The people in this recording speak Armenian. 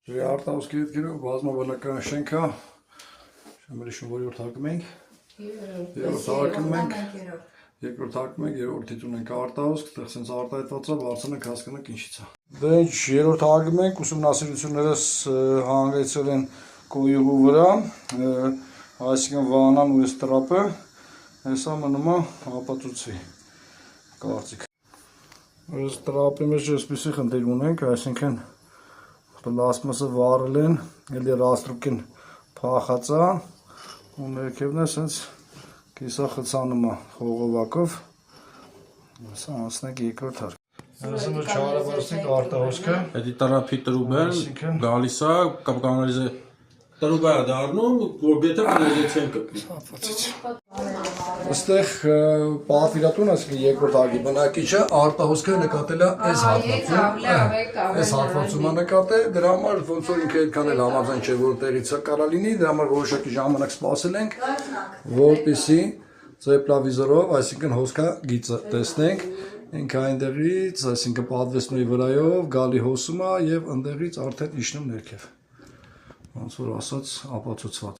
Ջրի արտահոսքի հետքերով բազմաբանական շենք է, շամերի շնորհիվ թարգում ենք, երկրորդ թարգում ենք, երրորդից ունենք արտահոսք, տեղ սենց արտահայտված է, բարձրանք հասկանանք ինչից է։ Դե ինչ երրորդ թարգում ենք, ուսումնասիրություններս հանգեցրել են կոյուղու վրա, այսինքն վանան ու այս տրապը, հեսա մնում է ապացուցի կարծիք։ Այս տրապի մեջ այսպիսի խնդիր ունենք, այսինքն պլաստմասը վառել են, էլի ռաստրուկին փախած է, ու ներքևն է սենց կիսախցանում է խողովակով, հեսա անցնենք երկրորդ հարկ։ Հեսա մեր չարաբարստիկ արտահոսքը։ Էդի տրապի տրուբեն գալիս է, կամ կանալիզը տրուբը է դառնում, որ գետը վնեզեցեն կպի։ Այստեղ պատվիրատուն, այսինքն երկրորդ հարկի բնակիչը արտահոսքը նկատել է այս հատվածում է նկատել, դրա համար ոնց որ ինքը այդքան էլ համաձայն չէ, որ տեղից կարա լինի, դրա համար որոշակի ժամանակ սպասել ենք, որպեսզի ծեփլավիզորով, այսինքն հոսքա գիծը տեսնենք, ինքը այնտեղից, այսինքն պատվեսնուի վրայով գալի հոսում է եւ այնտեղից արդեն իջնում ներքև։ Ոնց որ ասած ապացուցված